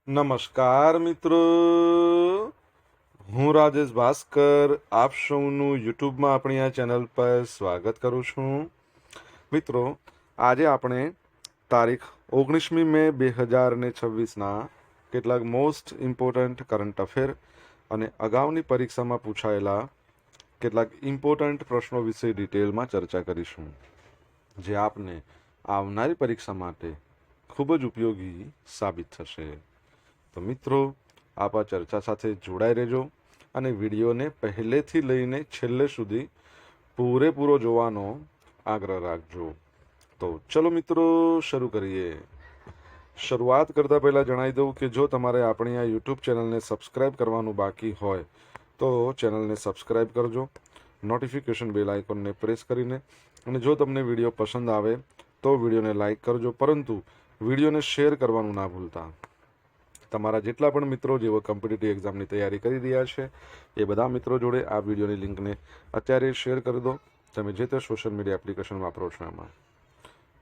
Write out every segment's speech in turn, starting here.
નમસ્કાર મિત્રો, હું રાજેશ ભાસ્કર આપ સૌનું યુટ્યુબમાં આપણી આ ચેનલ પર સ્વાગત કરું છું. મિત્રો, આજે આપણે તારીખ 19મી મે 2026ના કેટલાક મોસ્ટ ઇમ્પોર્ટન્ટ કરંટ અફેર અને અગાઉની પરીક્ષામાં પૂછાયેલા કેટલાક ઇમ્પોર્ટન્ટ પ્રશ્નો વિશે ડિટેલમાં ચર્ચા કરીશું, જે આપને આવનારી પરીક્ષા માટે ખૂબ જ ઉપયોગી સાબિત થશે. તો મિત્રો, આપ આ ચર્ચા સાથે જોડાઈ રહેજો અને વિડીયોને પહેલેથી લઈને છેલ્લે સુધી પૂરેપૂરો જોવાનો આગ્રહ રાખજો. તો ચલો મિત્રો, શરૂ કરીએ. શરૂઆત કરતાં પહેલાં જણાવી દઉં કે જો તમારે આપણી આ યુટ્યુબ ચેનલને સબસ્ક્રાઈબ કરવાનું બાકી હોય તો ચેનલને સબસ્ક્રાઈબ કરજો, નોટિફિકેશન બેલ આઇકોનને પ્રેસ કરીને, અને જો તમને વિડીયો પસંદ આવે તો વિડીયોને લાઈક કરજો, પરંતુ વિડીયોને શેર કરવાનું ના ભૂલતા. તમારા જેટલા પણ મિત્રો જેઓ કોમ્પિટિટિવ એક્ઝામની તૈયારી કરી રહ્યા છે એ બધા મિત્રો જોડે આ વિડીયોની લિંકને અત્યારે શેર કરી દો, તમે જે તે સોશિયલ મીડિયા એપ્લિકેશન વાપરો છો એમાં.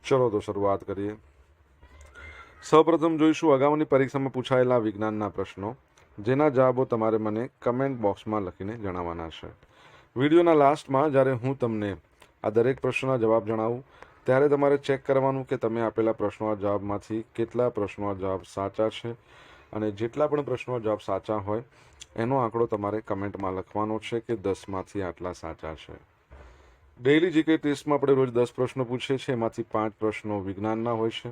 ચલો તો શરૂઆત કરીએ. સૌપ્રથમ જોઈશું અગાઉની પરીક્ષામાં પૂછાયેલા વિજ્ઞાનના પ્રશ્નો, જેના જવાબો તમારે મને કમેન્ટ બોક્સમાં લખીને જણાવવાના છે. વિડીયોના લાસ્ટમાં જ્યારે હું તમને આ દરેક પ્રશ્નના જવાબ જણાવું ત્યારે તમારે ચેક કરવાનું કે તમે આપેલા પ્રશ્નોના જવાબમાંથી કેટલા પ્રશ્નોના જવાબ સાચા છે, અને જેટલા પણ પ્રશ્નો જવાબ સાચા હોય એનો આંકડો તમારે કમેન્ટમાં લખવાનો છે કે 10માંથી આટલા સાચા છે. ડેઇલી જીકે ટેસ્ટમાં આપણે રોજ 10 પ્રશ્નો પૂછીએ છીએ, એમાંથી 5 પ્રશ્નો વિજ્ઞાનના હોય છે.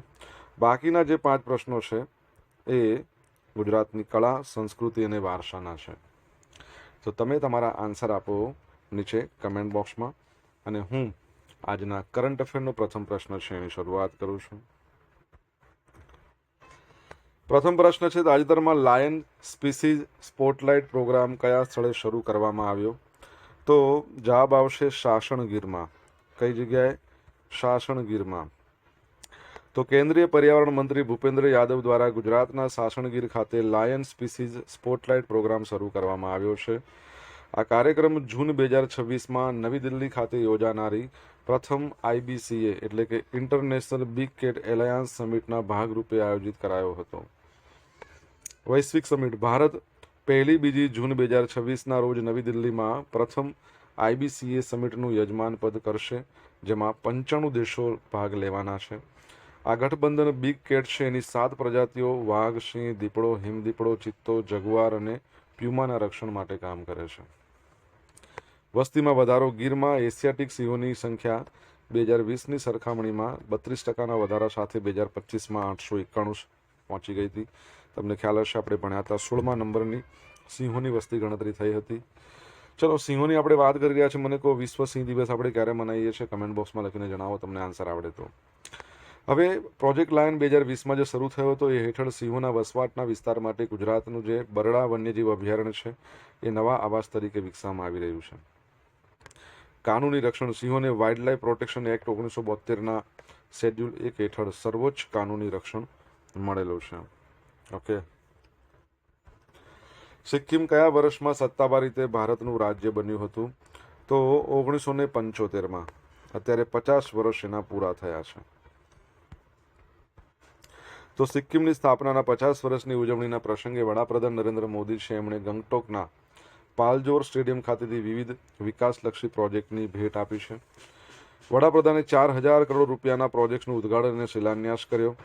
બાકીના જે 5 પ્રશ્નો છે એ ગુજરાતની કળા, સંસ્કૃતિ અને વારસાના છે. તો તમે તમારા આન્સર આપો નીચે કમેન્ટ બોક્સમાં, અને હું આજના કરંટ અફેરનો પ્રથમ પ્રશ્ન છે એની શરૂઆત કરું છું. પ્રથમ પ્રશ્ન છે, તાજેતરમાં લાયન સ્પીસીઝ સ્પોટલાઇટ પ્રોગ્રામ કયા સ્થળે શરૂ કરવામાં આવ્યો? તો જવાબ આવશે સાસણગીરમાં. કઈ જગ્યાએ? સાસણગીરમાં. તો કેન્દ્રીય પર્યાવરણ મંત્રી ભૂપેન્દ્ર યાદવ દ્વારા ગુજરાતના સાસણગીર ખાતે લાયન સ્પીસીઝ સ્પોટલાઇટ પ્રોગ્રામ શરૂ કરવામાં આવ્યો છે. આ કાર્યક્રમ જૂન 2026માં નવી દિલ્હી ખાતે યોજાનારી પ્રથમ IBCA એટલે કે ઇન્ટરનેશનલ બિગ કેટ એલાયન્સ સમિટના ભાગરૂપે આયોજિત કરાયો હતો. વૈશ્વિક સમિટ ભારત 1-2 જૂન 2026ના રોજ નવી દિલ્હીમાં પ્રથમ IBCA સમિટનું યજમાન પદ કરશે, જેમાં 95 દેશો ભાગ લેવાના છે. આ ગઠબંધન બિગ કેટ છે એની 7 પ્રજાતિઓ વાઘ, સિંહ, દીપડો, હિમદીપડો, ચિત્તો, જગુઆર અને પ્યુમાના રક્ષણ માટે કામ કરે છે. વસ્તીમાં વધારો. ગીરમાં એશિયાટિક સિંહોની સંખ્યા 2020ની સરખામણીમાં 32% વધારા સાથે 2025માં 891 પહોંચી ગઈ હતી. તમને ખ્યાલ હશે, આપણે ભણ્યા હતા 16મા નંબરની સિંહોની વસ્તી ગણતરી થઈ હતી. ચલો, સિંહોની આપણે વાત કરી રહ્યા છીએ. મને કહો, વિશ્વ સિંહ દિવસ આપણે ક્યારે મનાવીએ છીએ? કમેન્ટ બોક્સમાં લખીને જણાવો, તમને આન્સર આવડે તો. હવે પ્રોજેક્ટ લાયન 2020માં જે શરૂ થયો હતો એ હેઠળ સિંહોના વસવાટના વિસ્તાર માટે ગુજરાતનું જે બરડા વન્યજીવ અભયારણ્ય છે એ નવા આવાસ તરીકે વિકસાવવામાં આવી રહ્યું છે. કાનૂની રક્ષણ. સિંહોને વાઇલ્ડ લાઇફ પ્રોટેક્શન એક્ટ 1972ના શેડ્યુલ 1 હેઠળ સર્વોચ્ચ કાનૂની રક્ષણ મળેલું છે. ઓકે. સિક્કિમ કયા વર્ષમાં સત્તાવાર રીતે ભારતનું રાજ્ય બન્યું હતું? તો 1975માં. અત્યારે 50 વર્ષ એના પૂરા થયા છે. તો સિક્કિમની સ્થાપનાના 50 વર્ષની ઉજવણીના પ્રસંગે વડાપ્રધાન નરેન્દ્ર મોદી છે એમણે ગંગટોકના પાલજોર સ્ટેડિયમ ખાતેથી વિવિધ વિકાસલક્ષી પ્રોજેક્ટની ભેટ આપી છે. વડાપ્રધાને 4000 કરોડ રૂપિયાના પ્રોજેક્ટનું ઉદ્ઘાટન અને શિલાન્યાસ કર્યો.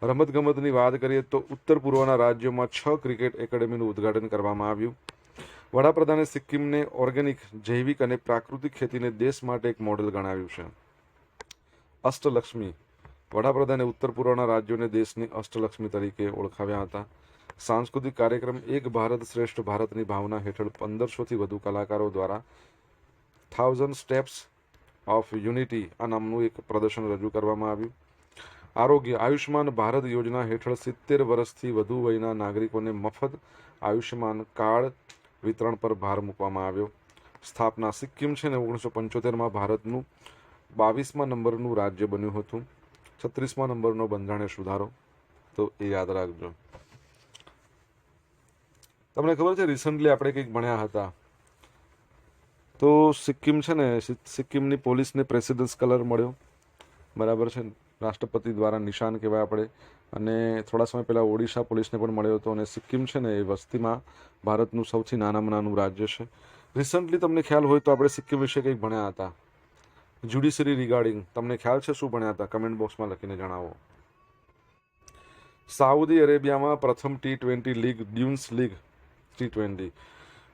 રમતગમતની વાત કરીએ તો ઉત્તર પૂર્વના રાજ્યોમાં 6 ક્રિકેટ એકેડેમીનું ઉદ્ઘાટન કરવામાં આવ્યું. વડાપ્રધાને સિક્કિમને ઓર્ગેનિક, જૈવિક અને પ્રાકૃતિક ખેતીને દેશ માટે એક મોડેલ ગણાવ્યું છે. અષ્ટલક્ષ્મી. વડાપ્રધાને ઉત્તર પૂર્વના રાજ્યોને દેશની અષ્ટલક્ષ્મી તરીકે ઓળખાવ્યા હતા. સાંસ્કૃતિક કાર્યક્રમ. એક ભારત શ્રેષ્ઠ ભારતની ભાવના હેઠળ 1500થી વધુ કલાકારો દ્વારા 1000 સ્ટેપ્સ ઓફ યુનિટી આ નામનું એક પ્રદર્શન રજૂ કરવામાં આવ્યું. આરોગ્ય. આયુષ્માન ભારત યોજના હેઠળ 70 વર્ષથી વધુ વયના નાગરિકોને મફત આયુષ્યમાન કાર્ડ વિતરણ પર ભાર મૂકવામાં આવ્યો. સ્થાપના. સિક્કિમ છે ને 1975માં ભારતનું 22મા નંબરનું રાજ્ય બન્યું હતું. 36મા નંબરનો બંધારણીય સુધારો, તો એ યાદ રાખજો. તમને ખબર છે, રિસન્ટલી આપણે કંઈક ભણ્યા હતા તો સિક્કિમ છે ને, સિક્કિમની પોલીસને પ્રેસિડન્સ કલર મળ્યો, બરાબર છે. રાષ્ટ્રપતિ દ્વારા નિશાન કહેવાય આપણે અને થોડા સમય પહેલાં ઓડિશા પોલીસને પણ મળ્યો હતો. અને સિક્કિમ છે ને એ વસ્તીમાં ભારતનું સૌથી નાનામાં નાનું રાજ્ય છે. રિસન્ટલી તમને ખ્યાલ હોય તો આપણે સિક્કિમ વિશે કંઈક ભણ્યા હતા, જ્યુડિશરી રિગાર્ડિંગ. તમને ખ્યાલ છે શું ભણ્યા હતા? કમેન્ટ બોક્સમાં લખીને જણાવો. સાઉદી અરેબિયામાં પ્રથમ T20 લીગ ડ્યુન્સ લીગ T20.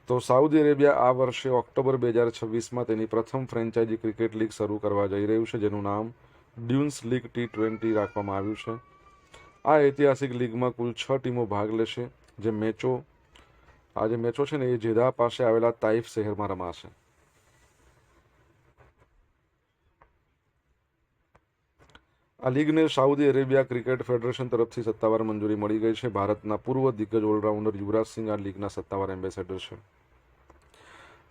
તો સાઉદી અરેબિયા આ વર્ષે ઓક્ટોબર 2026માં તેની પ્રથમ ફ્રેન્ચાઇઝી ક્રિકેટ લીગ શરૂ કરવા જઈ રહ્યું છે, જેનું નામ ડ્યુન્સ લીગ T20 રાખવામાં આવ્યું છે. આ ઐતિહાસિક લીગમાં કુલ 6 ટીમો ભાગ લેશે. જે મેચો છે ને એ જેદા પાસે આવેલા તાઇફ શહેરમાં રમાશે. આ લીગને સાઉદી અરેબિયા ક્રિકેટ ફેડરેશન તરફથી સત્તાવાર મંજૂરી મળી ગઈ છે. ભારતના પૂર્વ દિગ્ગજ ઓલરાઉન્ડર યુવરાજ સિંહ આ લીગના સત્તાવાર એમ્બેસેડર છે.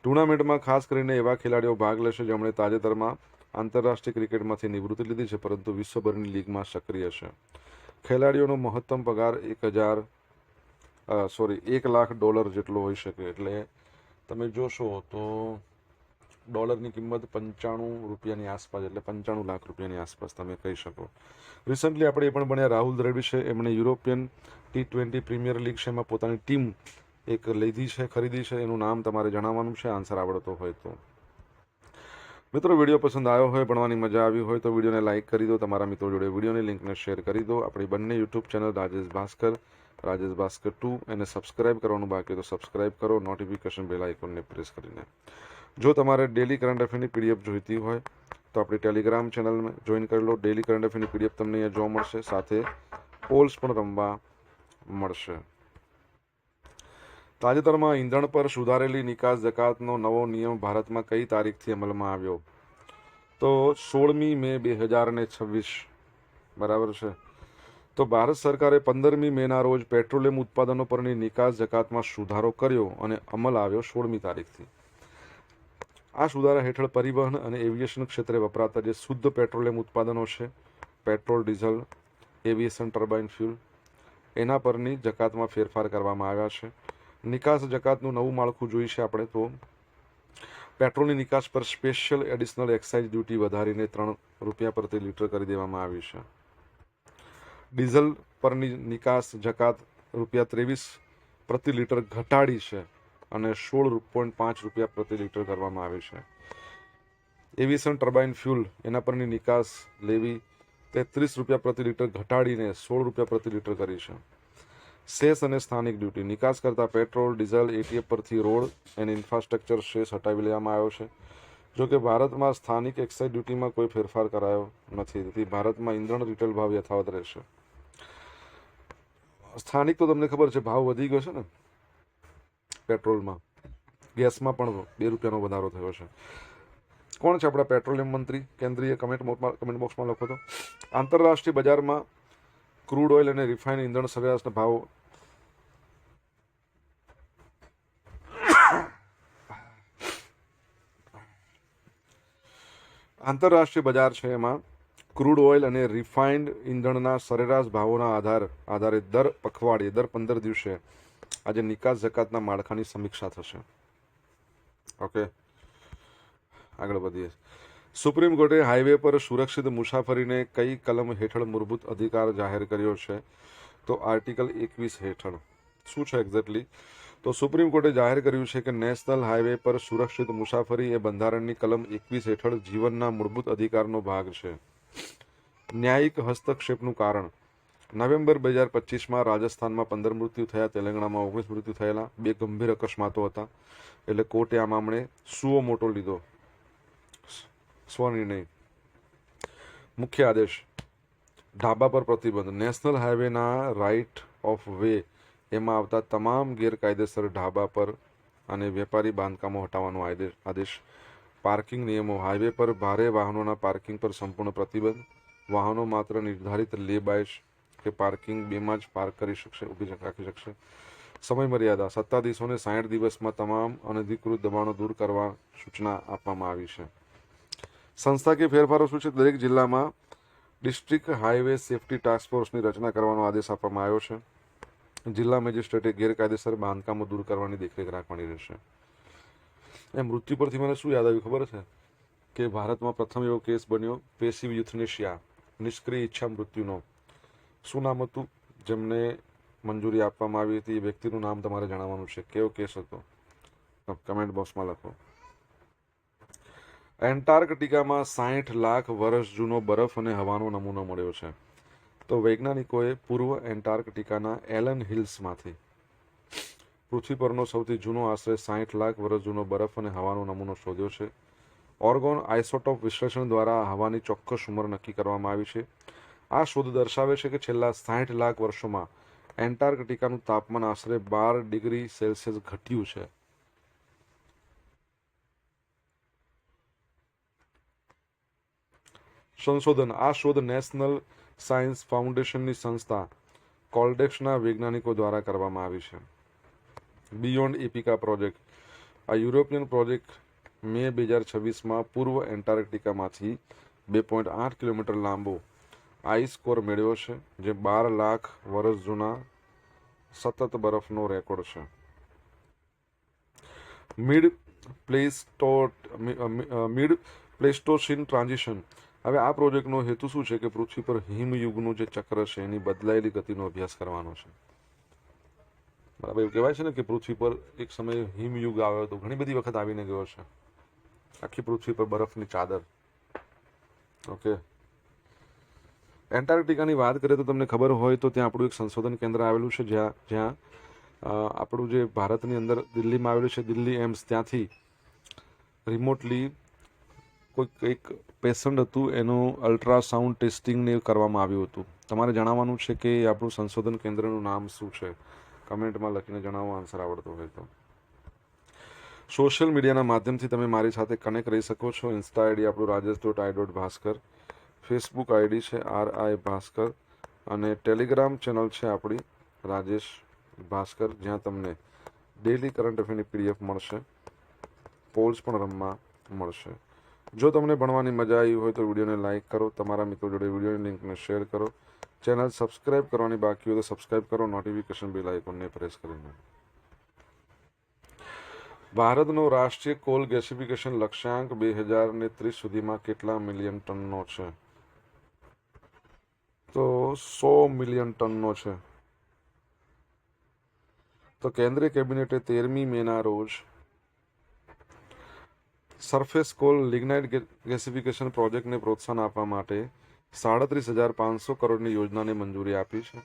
ટુર્નામેન્ટમાં ખાસ કરીને એવા ખેલાડીઓ ભાગ લેશે જેમણે તાજેતરમાં આંતરરાષ્ટ્રીય ક્રિકેટમાંથી નિવૃત્તિ લીધી છે પરંતુ વિશ્વભરની લીગમાં સક્રિય છે. ખેલાડીઓનો મહત્તમ પગાર $1,00,000 જેટલો હોઈ શકે. એટલે તમે જોશો તો ડોલરની કિંમત 95 રૂપિયાની આસપાસ, એટલે 95 લાખ રૂપિયાની આસપાસ તમે કહી શકો. રિસન્ટલી આપણે એ પણ ભણ્યા રાહુલ દ્રવિડ છે, એમણે યુરોપિયન T20 પ્રીમિયર લીગ છે એમાં પોતાની ટીમ એક ખરીદી છે. એનું નામ તમારે જણાવવાનું છે આન્સર આવડતો હોય તો. મિત્રો, વિડીયો પસંદ આવ્યો હોય, ભણવાની મજા આવી હોય તો વિડીયોને લાઇક કરી દો. તમારા મિત્રો જોડે વિડીયોની લિંકને શેર કરી દો. આપણી બંને યુટ્યુબ ચેનલ રાજેશ ભાસ્કર 2 એને સબસ્ક્રાઇબ કરવાનું બાકી તો સબસ્ક્રાઇબ કરો, નોટિફિકેશન બેલ આઇકોનને પ્રેસ કરીને. જો તમારે ડેલી કરંટ અફેરની PDF જોઈતી હોય તો આપણી ટેલિગ્રામ ચેનલમાં જોઈન કરી લો. ડેલી કરંટ અફેરની PDF તમને અહીંયા જોવા મળશે, સાથે પોલ્સ પણ રમવા મળશે. તાજેતરમાં ઈંધણ પર સુધારેલી નિકાસ જકાતનો નવો નિયમ ભારતમાં કઈ તારીખથી અમલમાં આવ્યો? તો 16મી મે 2026. બરાબર છે. તો ભારત સરકારે 15મી મેના રોજ પેટ્રોલિયમ ઉત્પાદનો પરની નિકાસ જકાતમાં સુધારો કર્યો અને અમલ આવ્યો 16મી તારીખથી. આ સુધારા હેઠળ પરિવહન અને એવિએશન ક્ષેત્રે વપરાતા જે શુદ્ધ પેટ્રોલિયમ ઉત્પાદનો છે, petrol, diesel, aviation turbine fuel, એના પરની જકાતમાં ફેરફાર કરવામાં આવ્યા છે. નિકાસ જકાતનું નવું માળખું જોઈ છે આપણે તો પેટ્રોલની નિકાસ પર સ્પેશિયલ એડિશનલ એક્સાઇઝ ડ્યુટી વધારીને ₹3 પ્રતિ લીટર કરી દેવામાં આવી છે. ડીઝલ પરની નિકાસ જકાત ₹23 પ્રતિ લીટર ઘટાડી છે અને ₹16.5 પ્રતિ લીટર કરવામાં આવી છે. એવિએશન ટર્બાઇન ફ્યુલ એના પરની નિકાસ લેવી ₹33 પ્રતિ લીટર ઘટાડીને ₹16 પ્રતિ લીટર કરી છે. સેસ અને સ્થાનિક ડ્યુટી નિકાસ કરતા પેટ્રોલ, ડીઝલ, ATF પરથી રોડ એન્ડ ઇન્ફ્રાસ્ટ્રક્ચર સેસ હટાવી લેવામાં આવ્યો છે. જો કે ભારતમાં સ્થાનિક એક્સાઇઝ ડ્યુટીમાં કોઈ ફેરફાર કરાયો નથી, તેથી ભારતમાં ઈંધણ રિટેલ ભાવ યથાવત રહેશે. સ્થાનિક તો તમને ખબર છે ભાવ વધી ગયો છે ને, પેટ્રોલમાં, ગેસમાં પણ ₹2નો વધારો થયો છે. કોણ છે આપણા પેટ્રોલિયમ મંત્રી કેન્દ્રીય? કમેન્ટ બોક્સમાં લખો તો. આંતરરાષ્ટ્રીય બજારમાં ક્રૂડ ઓઇલ અને રિફાઇન ઈંધણ સરેરાશના ભાવ આંતરરાષ્ટ્રીય બજાર છે એમાં ક્રૂડ ઓઇલ અને રિફાઇન્ડ ઈંધણના સરેરાશ ભાવોના આધારે દર પખવાડિયે, દર 15 દિવસે આજે નિકાસ જકાતના માળખાની સમીક્ષા થશે. ઓકે, આગળ વધીએ. સુપ્રીમ કોર્ટે હાઈવે પર સુરક્ષિત મુસાફરીને કઈ કલમ હેઠળ મૂળભૂત અધિકાર જાહેર કર્યો છે? તો આર્ટિકલ 21 હેઠળ. શું છે એક્ઝેક્ટલી? તો સુપ્રીમ કોર્ટે જાહેર કર્યું છે કે નેશનલ હાઈવે પર સુરક્ષિત મુસાફરી એ બંધારણની કલમ 21 હેઠળ જીવનના મૂળભૂત અધિકારનો ભાગ છે. ન્યાયિક હસ્તક્ષેપનું કારણ. નવેમ્બર 2025માં રાજસ્થાનમાં 15 મૃત્યુ થયા, તેલંગાણામાં 19 મૃત્યુ થયેલા. 2 ગંભીર અકસ્માતો હતા, એટલે કોર્ટે આ મામલે સુઓ મોટો લીધો, સ્વનિર્ણય. મુખ્ય આદેશ. ઢાબા પર પ્રતિબંધ. નેશનલ હાઈવેના રાઇટ ઓફ વે એમાં આવતા તમામ ગેરકાયદેસર ઢાબા પર અને વેપારી બાંધકામો હટાવવાનો આદેશ. પાર્કિંગ નિયમો. હાઈવે પર ભારે વાહનોના પાર્કિંગ પર સંપૂર્ણ પ્રતિબંધ. વાહનો માત્ર નિર્ધારિત લે બાય કે પાર્કિંગ બેમાં જ પાર્ક કરી શકશે, રાખી શકશે. સમય મર્યાદા. સત્તાધીશોને 60 દિવસમાં તમામ અનધિકૃત દબાણો દૂર કરવા સૂચના આપવામાં આવી છે. સંસ્થાકીય ફેરફારો શું છે? દરેક જિલ્લામાં ડિસ્ટ્રિક્ટ હાઈવે સેફટી ટાસ્ક ફોર્સની રચના કરવાનો આદેશ આપવામાં આવ્યો છે. જિલ્લા મેજિસ્ટ્રેટે ગેરકાયદેસર બાંધકામો દૂર કરવાની દેખરેખ રાખવાની રહેશે. મૃત્યુ પરથી મને શું યાદ આવ્યું ખબર છે? કે ભારતમાં પ્રથમ એવો કેસ બન્યો પેસિવ યુથનેશિયા, નિષ્ક્રિય ઈચ્છા મૃત્યુનો. શું નામ હતું જેમને મંજૂરી આપવામાં આવી હતી? એ વ્યક્તિનું નામ તમારે જણાવવાનું છે. કેવો કેસ હતો? કમેન્ટ બોક્સમાં લખો. એન્ટાર્કટિકામાં 60 લાખ વર્ષ જૂનો બરફ અને હવાનો નમૂનો મળ્યો છે. તો વૈજ્ઞાનિકોએ પૂર્વ એન્ટાર્કટિકાના એલન હિલ્સમાંથી પૃથ્વી પરનો સૌથી જૂનો આશરે 60 લાખ વર્ષ જૂનો બરફ અને હવાનો નમૂનો શોધ્યો છે. ઓર્ગોન આઇસોટોપ વિશ્લેષણ દ્વારા હવાની ચોક્કસ ઉંમર નક્કી કરવામાં આવી છે. આ શોધ દર્શાવે છે કે છેલ્લા 60 લાખ વર્ષોમાં એન્ટાર્કટિકાનું તાપમાન આશરે 12 ડિગ્રી સેલ્સિયસ ઘટ્યું છે. સંશોધન. આ શોધ નેશનલ સાયન્સ ફાઉન્ડેશનની સંસ્થા કોલ્ડેક્સના વૈજ્ઞાનિકો દ્વારા કરવામાં આવી છે. Beyond Epica project. આ યુરોપિયન પ્રોજેક્ટ મે 2026માં પૂર્વ એન્ટાર્કટિકામાંથી 2.8 કિલોમીટર લાંબો આઈસ કોર મેળવ્યો છે, જે 12 લાખ વર્ષ જૂના સતત બરફનો રેકોર્ડ છે. Mid Pleistocene transition. હવે આ પ્રોજેક્ટનો હેતુ શું છે કે પૃથ્વી પર હિમયુગનું જે ચક્ર છે એની બદલાયેલી ગતિનો અભ્યાસ કરવાનો છે. બરાબર. એવું કહેવાય છે ને કે પૃથ્વી પર એક સમયે હિમયુગ આવ્યો હતો, ઘણી બધી વખત આવીને ગયો છે. આખી પૃથ્વી પર બરફની ચાદર. ઓકે. એન્ટાર્કટિકાની વાત કરીએ તો તમને ખબર હોય તો ત્યાં આપણું એક સંશોધન કેન્દ્ર આવેલું છે, જ્યાં આપણું જે ભારતની અંદર દિલ્હીમાં આવેલું છે, દિલ્હી એમ્સ, ત્યાંથી રિમોટલી કોઈક એક પેશન્ટ હતું, એનું અલ્ટ્રાસાઉન્ડ ટેસ્ટિંગ ને કરવામાં આવ્યું હતું. તમારે જણાવવાનું છે કે આપણું સંશોધન કેન્દ્રનું નામ શું છે. કમેન્ટમાં લખીને જણાવો આન્સર આવડતો હોય તો. સોશિયલ મીડિયાના માધ્યમથી તમે મારી સાથે કનેક્ટ રહી શકો છો. ઇન્સ્ટા આઈડી આપણું rajesh.i.bhaskar, ફેસબુક આઈડી છે RI ભાસ્કર, અને ટેલિગ્રામ ચેનલ છે આપણી રાજેશ ભાસ્કર, જ્યાં તમને ડેલી કરંટ અફેરની PDF મળશે, પોલ્સ પણ રમવા મળશે. જો તમને ભણવાની મજા આવી હોય તો વિડીયોને લાઇક કરો, તમારા મિત્રો જોડે વિડીયોની લિંકને શેર કરો, ચેનલ સબસ્ક્રાઇબ કરવાની બાકી હોય તો સબસ્ક્રાઇબ કરો, નોટિફિકેશન બેલ આઇકોનને પ્રેસ કરીને. ભારતનો રાષ્ટ્રીય કોલ ગેસિફિકેશન લક્ષ્યાંક 2030 સુધીમાં કેટલા મિલિયન ટનનો છે? તો 100 મિલિયન ટનનો છે. તો કેન્દ્રીય કેબિનેટે 13મી મેના રોજ સરફેસ કોલ લિગ્નાઇટ ગેસિફિકેશન પ્રોજેક્ટને પ્રોત્સાહન આપવા માટે 37,500 કરોડની યોજનાને મંજૂરી આપી છે,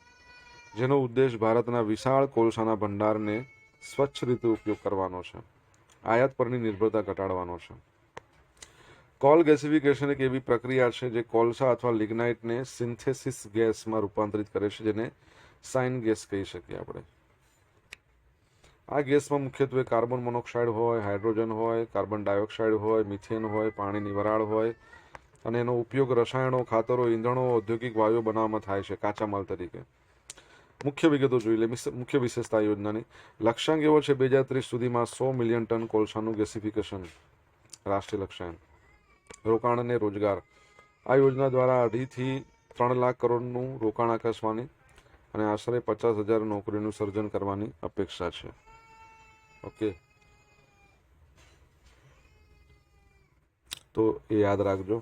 જેનો ઉદ્દેશ ભારતના વિશાળ કોલસાના ભંડારને સ્વચ્છ રીતે ઉપયોગ કરવાનો છે, આયાત પરની નિર્ભરતા ઘટાડવાનો છે. કોલ ગેસિફિકેશન એક એવી પ્રક્રિયા છે જે કોલસા અથવા લિગ્નાઇટને સિન્થેસિસ ગેસમાં રૂપાંતરિત કરે છે, જેને સાઇન ગેસ કહી શકીએ આપણે. આ ગેસમાં મુખ્યત્વે કાર્બન મોનોક્સાઇડ હોય, હાઇડ્રોજન હોય, કાર્બન ડાયોક્સાઇડ હોય, મિથેન હોય, પાણીની વરાળ હોય, અને એનો ઉપયોગ રસાયણો, ખાતરો, ઈંધણો, ઔદ્યોગિક વાયુઓ બનાવવામાં થાય છે કાચા માલ તરીકે. મુખ્ય વિગતો જોઈ લે. મુખ્ય વિશેષતા યોજનાની લક્ષ્યાંક એવો છે 2030 સુધીમાં 100 મિલિયન ટન કોલસાનું ગેસિફિકેશન રાષ્ટ્રીય લક્ષ્યાંક. રોકાણ અને રોજગાર. આ યોજના દ્વારા 2.5 થી 3 લાખ કરોડનું રોકાણ આકર્ષવાની અને આશરે 50,000 નોકરીનું સર્જન કરવાની અપેક્ષા છે. ઓકે, તો એ યાદ રાખજો.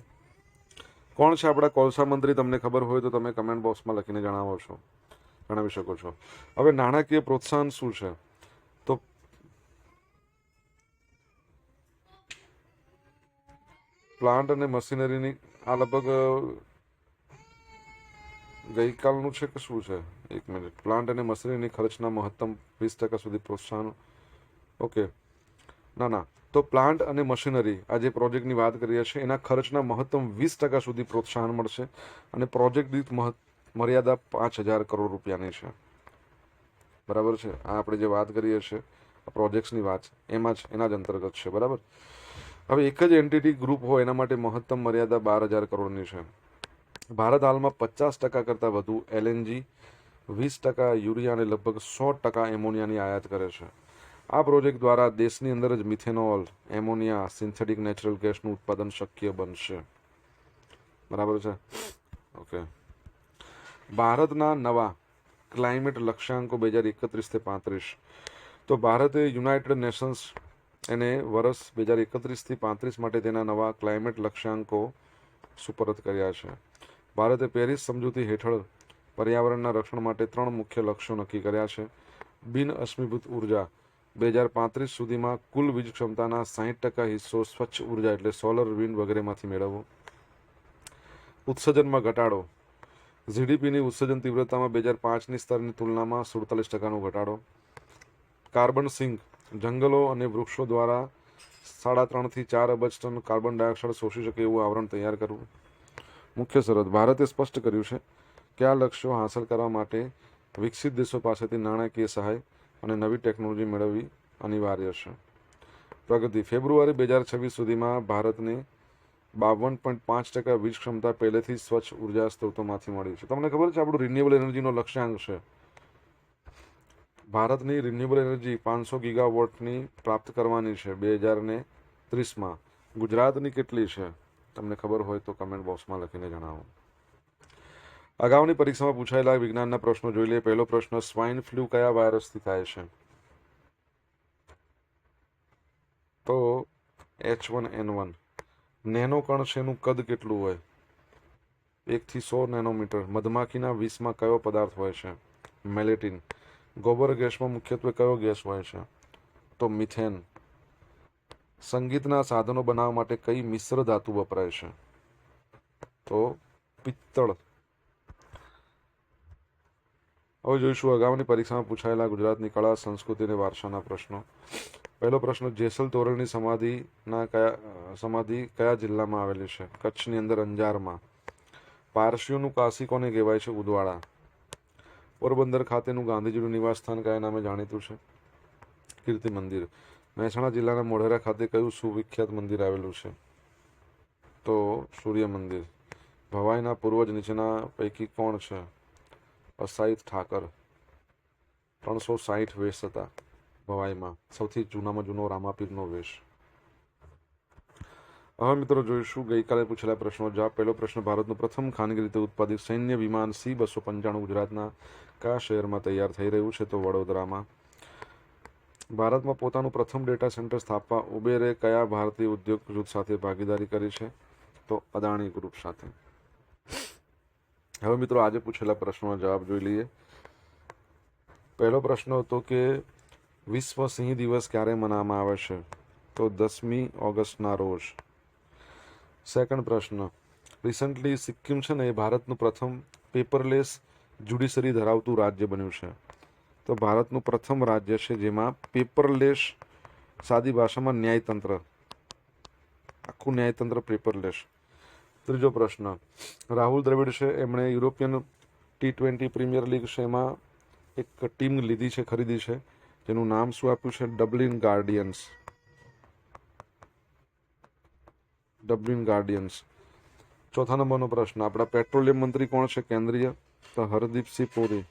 કોણ છે આપણા કોલસા મંત્રી? તમને ખબર હોય તો તમે કમેન્ટ બોક્સમાં લખીને જણાવી શકો છો. હવે નાણાકીય પ્રોત્સાહન શું છે? તો પ્લાન્ટ અને મશીનરીની, આ લગભગ ગઈકાલનું છે કે શું છે? એક મિનિટ. પ્લાન્ટ અને મશીનરીની ખર્ચના મહત્તમ 20% સુધી પ્રોત્સાહન. ઓકે, ના, તો પ્લાન્ટ અને મશીનરી, આ જે પ્રોજેક્ટની વાત કરીએ છીએ, એના ખર્ચના મહત્તમ 20% સુધી પ્રોત્સાહન મળશે, અને પ્રોજેક્ટ દીઠ મર્યાદા 5,000 કરોડ રૂપિયાની છે. બરાબર છે. આ આપણે જે વાત કરીએ છીએ પ્રોજેક્ટ્સની વાત, એના જ અંતર્ગત છે. બરાબર. હવે એક જ એન્ટિટી ગ્રુપ હોય એના માટે મહત્તમ મર્યાદા 12,000 કરોડની છે. ભારત હાલમાં 50% કરતાં વધુ LNG, 20% યુરિયા અને લગભગ 100% એમોનિયાની આયાત કરે છે. આ પ્રોજેક્ટ દ્વારા દેશની અંદર જ મિથેનોલ, એમોનિયા, સિન્થેટિક નેચરલ ગેસનું ઉત્પાદન શક્ય બનશે. બરાબર છે. ઓકે. ભારતના નવા ક્લાઇમેટ લક્ષ્યાંકો 2031-35. તો ભારતે યુનાઇટેડ નેશન્સ એને વર્ષ 2031-35 માટે તેના નવા ક્લાઇમેટ લક્ષ્યાંકો સુપરત કર્યા છે. ભારતે પેરિસ સમજૂતી હેઠળ પર્યાવરણના રક્ષણ માટે 3 મુખ્ય લક્ષ્યો નક્કી કર્યા છે. બિન અશ્મિભૂત ઉર્જા 2035 સુધીમાં કુલ વીજ ક્ષમતાના 60% હિસ્સો સ્વચ્છ ઉર્જા એટલે સોલર, વિન્ડ વગેરેમાંથી મેળવવો. ઉત્સર્જનમાં ઘટાડો. જીડીપીની ઉત્સર્જન તીવ્રતામાં 2005ની સ્તરની તુલનામાં 47%નો ઘટાડો. Carbon sink. જંગલો અને વૃક્ષો દ્વારા 3.5 થી 4 અબજ ટન કાર્બન ડાયોક્સાઇડ શોષી શકે એવું આવરણ તૈયાર કરવું. મુખ્ય શરત. ભારતે સ્પષ્ટ કર્યું છે કે આ લક્ષ્યો હાંસલ કરવા માટે વિકસિત દેશો પાસેથી નાણાકીય સહાય અને નવી ટેકનોલોજી મેળવવી અનિવાર્ય છે. પ્રગતિ. ફેબ્રુઆરી 2026 સુધીમાં ભારતને 52.5% વીજ ક્ષમતા પહેલેથી સ્વચ્છ ઉર્જા સ્ત્રોતોમાંથી મળી છે. તમને ખબર છે આપણું રિન્યુએબલ એનર્જીનો લક્ષ્યાંક છે. ભારતની રિન્યુએબલ એનર્જી 500 ગીગાવોટની પ્રાપ્ત કરવાની છે 2030માં. ગુજરાતની કેટલી છે તમને ખબર હોય તો કમેન્ટ બોક્સમાં લખીને જણાવો. અગાઉની પરીક્ષામાં પૂછાયેલા વિજ્ઞાનના પ્રશ્નો જોઈ લઈએ. પહેલો પ્રશ્ન, સ્વાઇન ફ્લૂ કયા વાયરસથી થાય છે? તો H1N1. નેનો કણ છે એનું કદ કેટલું હોય? 1 થી 100 નેનોમીટર. મધમાખીના વિષમાં કયો પદાર્થ હોય છે? મેલેટિન. ગોબર ગેસમાં મુખ્યત્વે કયો ગેસ હોય છે? તો મિથેન. સંગીતના સાધનો બનાવવા માટે કઈ મિશ્ર ધાતુ વપરાય છે? તો પિત્તળ. હવે જોઈશું અગાઉની પરીક્ષામાં પૂછાયેલા ગુજરાતની કળા, સંસ્કૃતિ અને વારસાના પ્રશ્નો. પહેલો પ્રશ્ન, જેસલ તોરલની સમાધિ કયા જિલ્લામાં આવેલી છે? કચ્છની અંદર અંજારમાં. પારસીઓનું કાશી કોને કહેવાય છે? ઉદવાડા. પોરબંદર ખાતેનું ગાંધીજીનું નિવાસસ્થાન કયા નામે જાણીતું છે? કીર્તિ મંદિર. મહેસાણા જિલ્લાના મોઢેરા ખાતે કયું સુવિખ્યાત મંદિર આવેલું છે? તો સૂર્ય મંદિર. ભવાઈના પૂર્વજ નીચેના પૈકી કોણ છે? અસાઈદ ઠાકર. 360 વેશ હતા ભવાઈમાં. સૌથી જૂનામાં જૂનો રામાપીરનો વેશ. હવે મિત્રો જોઈશું ગઈકાલે પૂછેલા પ્રશ્નો જવાબ. પહેલો પ્રશ્ન, ભારતનું પ્રથમ ખાનગી રીતે ઉત્પાદિત સૈન્ય વિમાન C-295 ગુજરાતના કયા શહેરમાં તૈયાર થઈ રહ્યું છે? તો વડોદરામાં. ભારતમાં પોતાનું પ્રથમ ડેટા સેન્ટર સ્થાપવા ઉબેરે કયા ભારતીય ઉદ્યોગ જૂથ સાથે ભાગીદારી કરી છે? તો અદાણી ગ્રુપ સાથે. હવે મિત્રો આજે પૂછેલા પ્રશ્નોનો જવાબ જોઈ લઈએ. પહેલો પ્રશ્ન હતો કે વિશ્વ સિંહ દિવસ ક્યારે મનાવવામાં આવે છે? તો 10મી ઓગસ્ટના રોજ. સેકન્ડ પ્રશ્ન, રિસન્ટલી સિક્કિમ છે ને એ ભારતનું પ્રથમ પેપરલેસ જ્યુડિશરી ધરાવતું રાજ્ય બન્યું છે. તો ભારતનું પ્રથમ રાજ્ય છે જેમાં પેપરલેસ, સાદી ભાષામાં ન્યાયતંત્ર, આખું ન્યાયતંત્ર પેપરલેસ. ત્રીજો પ્રશ્ન, રાહુલ દ્રવિડ છે એમણે યુરોપિયન T20 પ્રીમિયર લીગ છે એમાં એક ટીમ લીધી છે, ખરીદી છે, જેનું નામ શું આપ્યું છે? Dublin guardians. ચોથા નંબરનો પ્રશ્ન, આપણા પેટ્રોલિયમ મંત્રી કોણ છે કેન્દ્રીય? તો હરદીપસિંહ પુરી.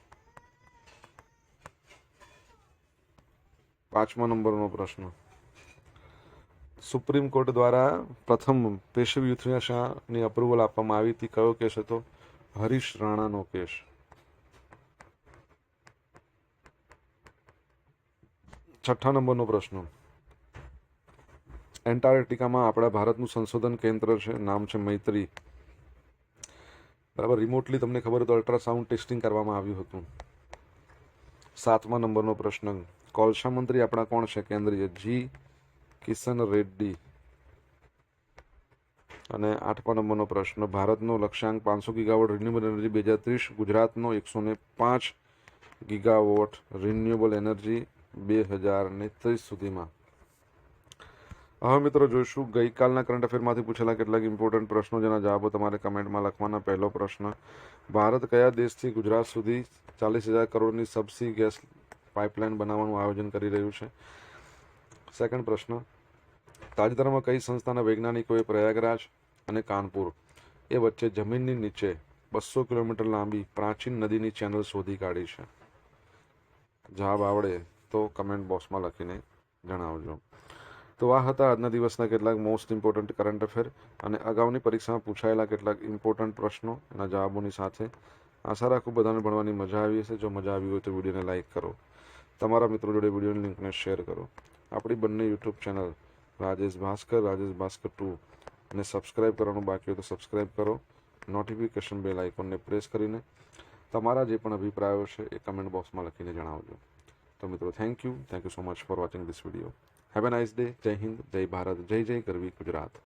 પાંચમા નંબરનો પ્રશ્ન, સુપ્રીમ કોર્ટ દ્વારા પ્રથમ પેશવ યુથેનાની અપ્રુવલ આપવામાં આવી હતી, કયો કેસ હતો? હરીશ રાણાનો કેસ. છઠ્ઠા નંબરનો પ્રશ્ન, એન્ટાર્કટિકામાં આપણા ભારતનું સંશોધન કેન્દ્ર છે, નામ છે મૈત્રી. બરાબર, રિમોટલી તમને ખબર તો અલ્ટ્રાસાઉન્ડ ટેસ્ટિંગ કરવામાં આવ્યું હતું. સાતમા નંબરનો પ્રશ્ન, કોલસા મંત્રી આપણા કોણ છે કેન્દ્રીય? જી કિશન રેડ્ડી. અને આઠમા નંબરનો પ્રશ્ન, ભારતનો લક્ષ્યાંક 500 ગીગાવોટ રિન્યુએબલ એનર્જી 2030, ગુજરાતનો 105 ગીગાવોટ રિન્યુએબલ એનર્જી 2030 સુધીમાં. હવે મિત્રો જોઈશું ગઈકાલના કરંટ અફેરમાંથી પૂછેલા કેટલાક ઇમ્પોર્ટન્ટ પ્રશ્નો જેના જવાબો તમારે કમેન્ટમાં લખવાના. પહેલો પ્રશ્ન, ભારત કયા દેશથી ગુજરાત સુધી 40,000 કરોડની સબસી ગેસ પાઇપલાઇન બનાવવાનું આયોજન કરી રહ્યું છે? સેકન્ડ પ્રશ્ન, તાજેતરમાં કઈ સંસ્થાના વૈજ્ઞાનિકોએ પ્રયાગરાજ અને કાનપુર એ વચ્ચે જમીનની નીચે 200 કિલોમીટર લાંબી પ્રાચીન નદીની ચેનલ શોધી કાઢી છે? જવાબ આવડે તો કમેન્ટ બોક્સમાં લખીને જણાવજો. તો આ હતા આજના દિવસના કેટલાક મોસ્ટ ઇમ્પોર્ટન્ટ કરંટ અફેર અને અગાઉની પરીક્ષામાં પૂછાયેલા કેટલાક ઇમ્પોર્ટન્ટ પ્રશ્નો એના જવાબોની સાથે. આશા રાખું બધાને ભણવાની મજા આવી હશે. જો મજા આવી હોય તો વિડીયોને લાઇક કરો, તમારા મિત્રો જોડે વિડીયોની લિંકને શેર કરો. આપણી બંને યુટ્યુબ ચેનલ રાજેશ ભાસ્કર 2 અને સબસ્ક્રાઇબ કરવાનું બાકી હોય તો સબસ્ક્રાઇબ કરો. નોટિફિકેશન બેલ આઇકોનને પ્રેસ કરીને તમારા જે પણ અભિપ્રાયો છે એ કમેન્ટ બોક્સમાં લખીને જણાવજો. તો મિત્રો thank you so much for watching this video. Have a nice day. જય હિન્દ, જય ભારત, જય જય ગરવી ગુજરાત.